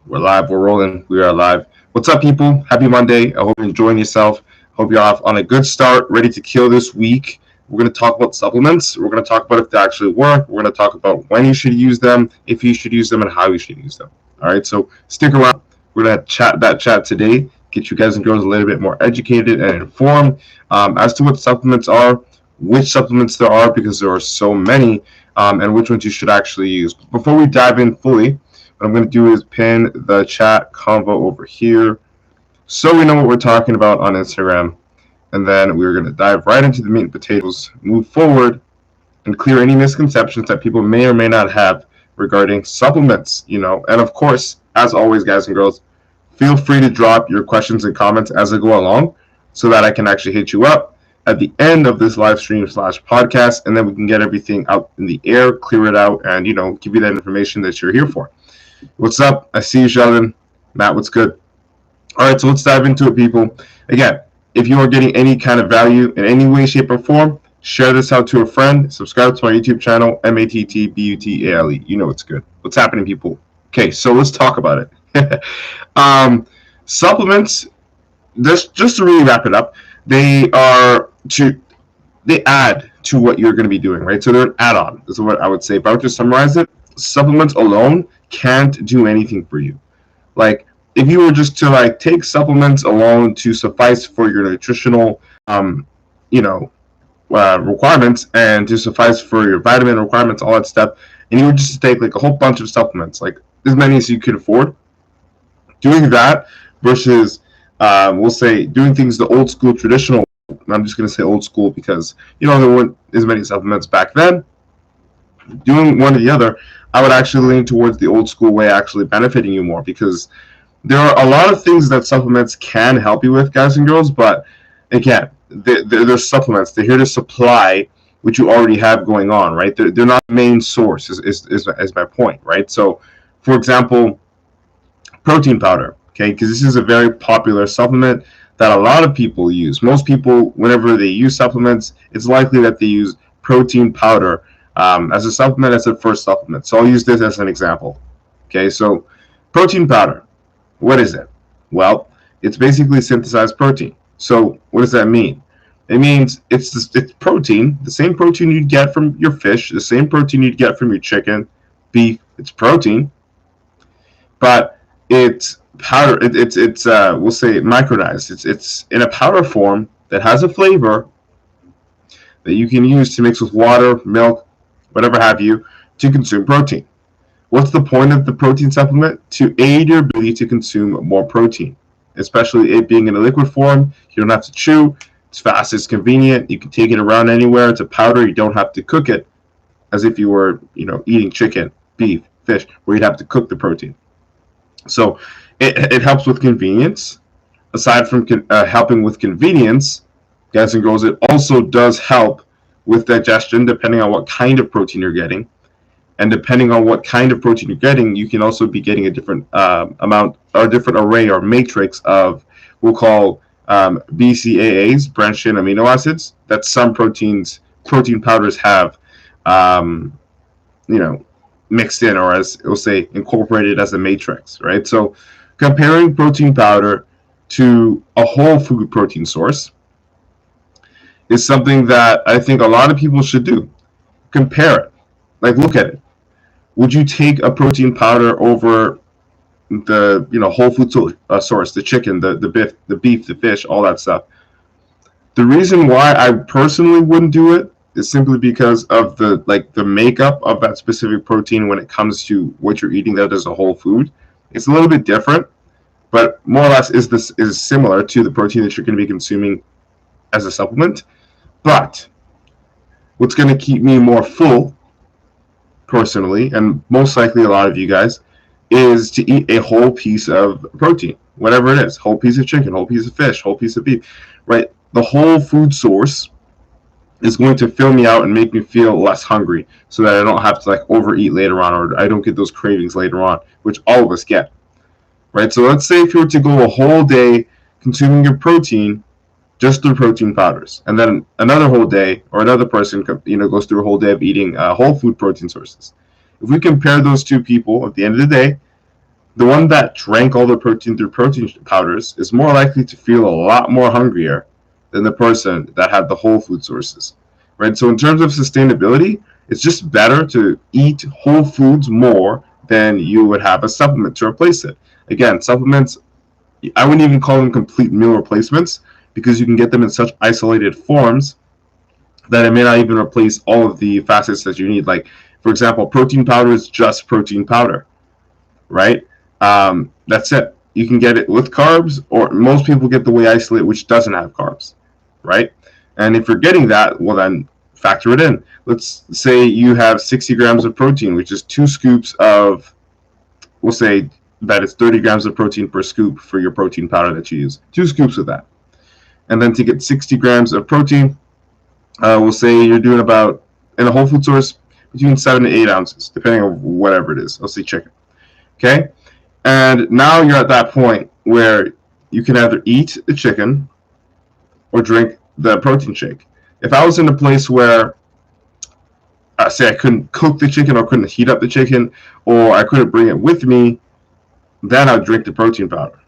We're live. We're rolling. We are live. What's up, people? Happy Monday. I hope you're enjoying yourself. Hope you're off on a good start, ready to kill this week. We're going to talk about supplements. We're going to talk about if they actually work. We're going to talk about when you should use them, if you should use them, and how you should use them. All right, so stick around. We're going to chat today, get you guys and girls a little bit more educated and informed as to what supplements are, which supplements there are, because there are so many, and which ones you should actually use. Before we dive in fully, what I'm going to do is pin the chat convo over here so we know what we're talking about on Instagram. And then we're going to dive right into the meat and potatoes, move forward, and clear any misconceptions that people may or may not have regarding supplements, And of course, as always, guys and girls, feel free to drop your questions and comments as I go along so that I can actually hit you up at the end of this live stream / podcast, and then we can get everything out in the air, clear it out, and, give you that information that you're here for. What's up? I see you, Sheldon. Matt, what's good? All right, so let's dive into it, people. Again, if you are getting any kind of value in any way, shape, or form, share this out to a friend. Subscribe to my YouTube channel, MATTBUTALE. You know it's good. What's happening, people? Okay, so let's talk about it. Supplements, just to really wrap it up, they add to what you're going to be doing, right? So they're an add-on, is what I would say. If I were to summarize it, supplements alone can't do anything for you. Like, if you were just to take supplements alone to suffice for your nutritional requirements and to suffice for your vitamin requirements, all that stuff, and you were just to take a whole bunch of supplements, as many as you could afford, doing that versus we'll say doing things the old school traditional, I'm just going to say old school because there weren't as many supplements back then. Doing one or the other, I would actually lean towards the old school way, actually benefiting you more, because there are a lot of things that supplements can help you with, guys and girls, but again, they're supplements. They're here to supply what you already have going on, right? They're not the main source, is my point, right? So, for example, protein powder, okay, because this is a very popular supplement that a lot of people use. Most people, whenever they use supplements, it's likely that they use protein powder as a supplement, as a first supplement. So I'll use this as an example. Okay, so protein powder, what is it? Well, it's basically synthesized protein. So what does that mean? It means it's protein, the same protein you'd get from your fish, the same protein you'd get from your chicken, beef. It's protein, but it's powder. It's we'll say micronized. It's in a powder form that has a flavor that you can use to mix with water, milk, whatever have you, to consume protein. What's the point of the protein supplement? To aid your ability to consume more protein, especially it being in a liquid form. You don't have to chew. It's fast. It's convenient. You can take it around anywhere. It's a powder. You don't have to cook it as if you were, eating chicken, beef, fish, where you'd have to cook the protein. So it helps with convenience. Aside from helping with convenience, guys and girls, it also does help with digestion, depending on what kind of protein you're getting. And depending on what kind of protein you're getting, you can also be getting a different amount or different array or matrix of, we'll call BCAAs, branched chain amino acids, that some protein powders have, mixed in, or as we'll say, incorporated as a matrix, right? So comparing protein powder to a whole food protein source is something that I think a lot of people should do. Compare it. Look at it. Would you take a protein powder over the whole food source, the chicken, the beef, the fish, all that stuff? The reason why I personally wouldn't do it is simply because of the makeup of that specific protein when it comes to what you're eating that as a whole food. It's a little bit different, but more or less is similar to the protein that you're going to be consuming as a supplement. But what's going to keep me more full, personally, and most likely a lot of you guys, is to eat a whole piece of protein, whatever it is, whole piece of chicken, whole piece of fish, whole piece of beef, right? The whole food source is going to fill me out and make me feel less hungry, so that I don't have to overeat later on, or I don't get those cravings later on, which all of us get, right? So let's say if you were to go a whole day consuming your protein just through protein powders, and then another whole day, or another person goes through a whole day of eating whole food protein sources. If we compare those two people, at the end of the day, the one that drank all the protein through protein powders is more likely to feel a lot more hungrier than the person that had the whole food sources, right? So in terms of sustainability, it's just better to eat whole foods more than you would have a supplement to replace it. Again, supplements, I wouldn't even call them complete meal replacements because you can get them in such isolated forms that it may not even replace all of the facets that you need. Like, for example, protein powder is just protein powder, right? That's it. You can get it with carbs, or most people get the whey isolate, which doesn't have carbs, right? And if you're getting that, well, then factor it in. Let's say you have 60 grams of protein, which is 2 scoops of, we'll say that it's 30 grams of protein per scoop for your protein powder that you use. 2 scoops of that. And then to get 60 grams of protein, we'll say you're doing about, in a whole food source, between 7 to 8 ounces, depending on whatever it is. Let's say chicken. Okay? And now you're at that point where you can either eat the chicken or drink the protein shake. If I was in a place where, say I couldn't cook the chicken or couldn't heat up the chicken or I couldn't bring it with me, then I'd drink the protein powder.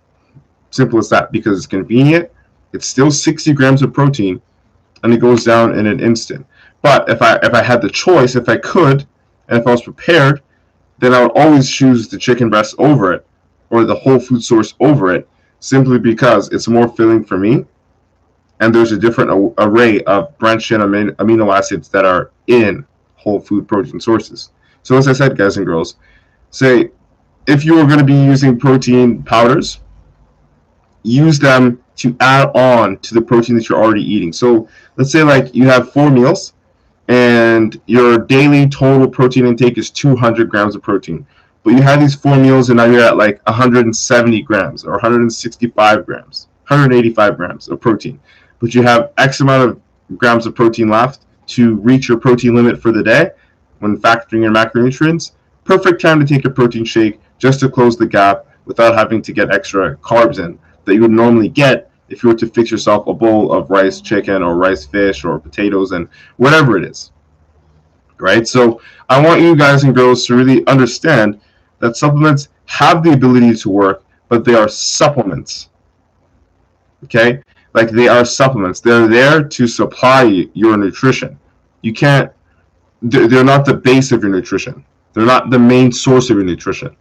Simple as that, because it's convenient. It's still 60 grams of protein, and it goes down in an instant. But if I had the choice, if I could, and if I was prepared, then I would always choose the chicken breast over it, or the whole food source over it, simply because it's more filling for me, and there's a different array of branched-chain amino acids that are in whole food protein sources. So as I said, guys and girls, say if you were going to be using protein powders, use them to add on to the protein that you're already eating. So let's say like you have 4 meals and your daily total protein intake is 200 grams of protein, but you have these 4 meals and now you're at like 170 grams or 165 grams, 185 grams of protein, but you have X amount of grams of protein left to reach your protein limit for the day when factoring in macronutrients. Perfect time to take a protein shake just to close the gap without having to get extra carbs in that you would normally get if you were to fix yourself a bowl of rice chicken or rice fish or potatoes and whatever it is, right? So I want you guys and girls to really understand that supplements have the ability to work, but they are supplements, okay? Like, they are supplements. They're there to supply your nutrition. You can't, they're not the base of your nutrition. They're not the main source of your nutrition.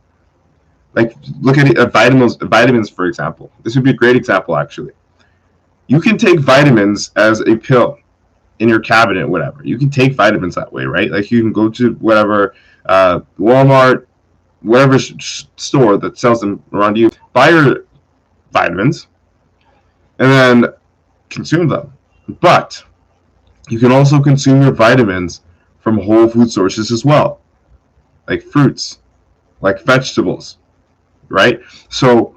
Like, look at it, vitamins, for example. This would be a great example, actually. You can take vitamins as a pill in your cabinet, whatever. You can take vitamins that way, right? Like, you can go to whatever, Walmart, whatever store that sells them around you, buy your vitamins, and then consume them. But you can also consume your vitamins from whole food sources as well, like fruits, like vegetables, right? So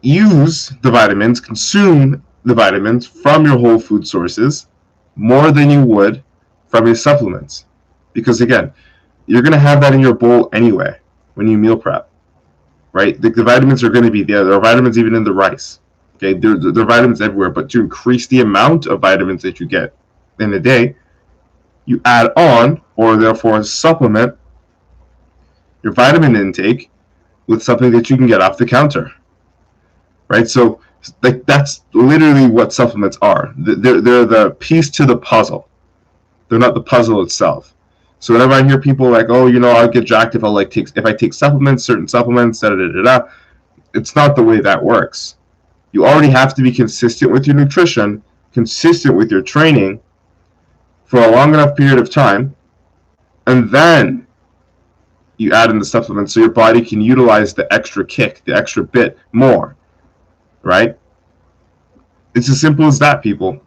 use the vitamins, consume the vitamins from your whole food sources more than you would from your supplements. Because again, you're going to have that in your bowl anyway when you meal prep, right? The vitamins are going to be there. There are vitamins even in the rice. Okay, there are vitamins everywhere, but to increase the amount of vitamins that you get in a day, you add on, or therefore supplement, your vitamin intake with something that you can get off the counter, right? So, like, that's literally what supplements are. They're the piece to the puzzle. They're not the puzzle itself. So whenever I hear people like, oh, you know, I'll get jacked if I take supplements, certain supplements, da da da da, it's not the way that works. You already have to be consistent with your nutrition, consistent with your training for a long enough period of time, and then you add in the supplements so your body can utilize the extra kick, the extra bit more, right? It's as simple as that, people. All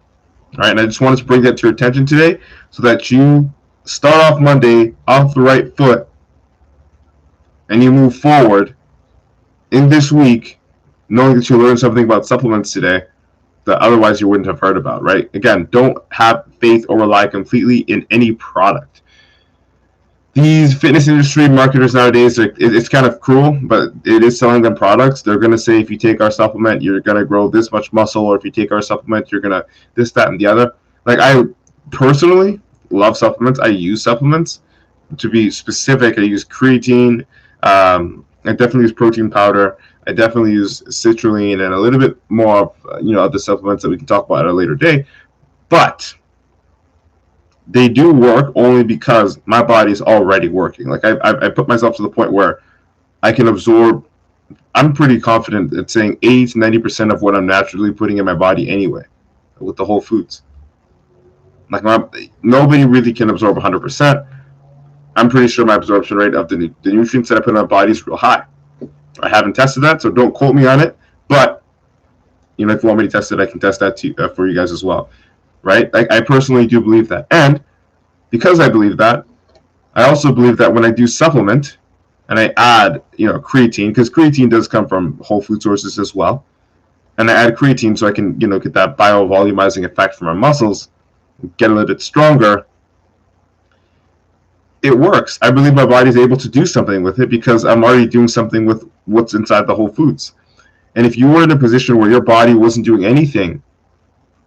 right, and I just wanted to bring that to your attention today so that you start off Monday off the right foot and you move forward in this week knowing that you learned something about supplements today that otherwise you wouldn't have heard about, right? Again, don't have faith or rely completely in any product. These fitness industry marketers nowadays, it's kind of cruel, but it is selling them products. They're going to say, if you take our supplement, you're going to grow this much muscle, or if you take our supplement, you're going to this, that, and the other. Like, I personally love supplements. I use supplements. To be specific, I use creatine, I definitely use protein powder. I definitely use citrulline and a little bit more of other supplements that we can talk about at a later day. But they do work only because my body is already working. Like I put myself to the point where I can absorb. I'm pretty confident at saying 80 to 90% of what I'm naturally putting in my body anyway, with the whole foods. Like nobody really can absorb 100%. I'm pretty sure my absorption rate of the nutrients that I put in my body is real high. I haven't tested that, so don't quote me on it. But if you want me to test it, I can test that for you guys as well, right? I personally do believe that, and because I believe that, I also believe that when I do supplement and I add, creatine, because creatine does come from whole food sources as well, and I add creatine so I can, get that biovolumizing effect for my muscles, get a little bit stronger. It works. I believe my body's able to do something with it because I'm already doing something with what's inside the whole foods. And if you were in a position where your body wasn't doing anything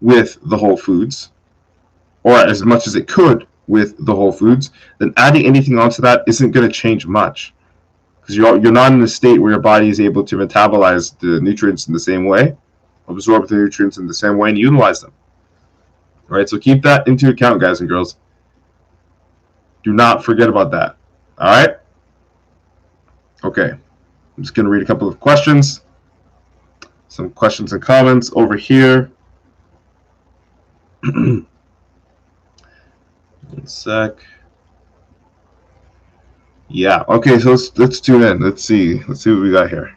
with the whole foods, or as much as it could with the whole foods, then adding anything onto that isn't going to change much, because you're not in a state where your body is able to metabolize the nutrients in the same way, absorb the nutrients in the same way, and utilize them. All right, so keep that into account, guys and girls. Do not forget about that. All right? Okay. I'm just going to read a couple of questions. Some questions and comments over here. One sec. Yeah. Okay, so let's tune in. Let's see what we got here.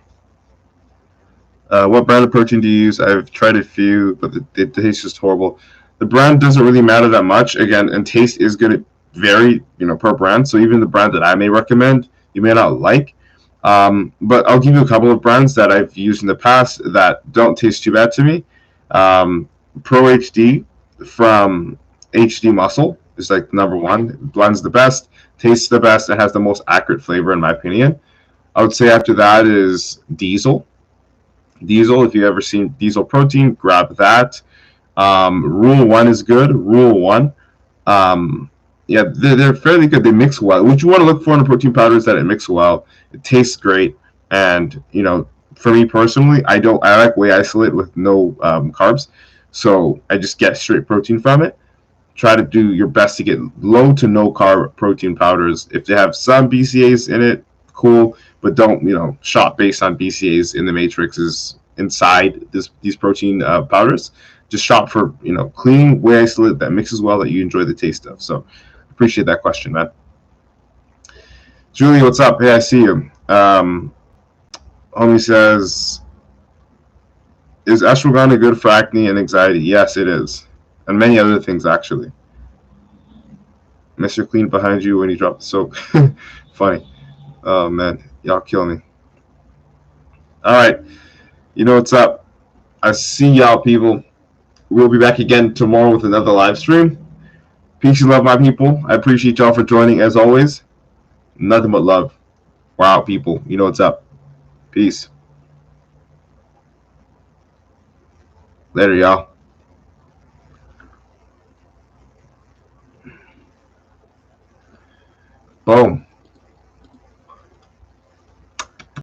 What brand of protein do you use? I've tried a few, but the taste is horrible. The brand doesn't really matter that much. Again, and taste is going to vary, per brand. So even the brand that I may recommend, you may not like. But I'll give you a couple of brands that I've used in the past that don't taste too bad to me. Pro HD from HD Muscle is like number one. It blends the best, tastes the best, and has the most accurate flavor in my opinion. I would say after that is Diesel. Diesel, if you've ever seen Diesel protein, grab that. Rule 1 is good. Rule 1. Yeah, they're fairly good. They mix well. What you want to look for in a protein powder is that it mixes well. It tastes great. And, for me personally, I like whey isolate with no carbs. So I just get straight protein from it. Try to do your best to get low to no carb protein powders. If they have some BCAAs in it, cool. But don't, shop based on BCAAs in the matrixes inside these protein powders. Just shop for, clean whey isolate that mixes well, that you enjoy the taste of. So appreciate that question, man. Julie, what's up? Hey, I see you. Homie says, is ashwagandha good for acne and anxiety? Yes, it is. And many other things, actually. Mr. Clean behind you when you drop the soap. Funny. Oh, man. Y'all kill me. All right. You know what's up? I see y'all, people. We'll be back again tomorrow with another live stream. Peace and love, my people. I appreciate y'all for joining, as always. Nothing but love. Wow, people. You know what's up. Peace. Later, y'all.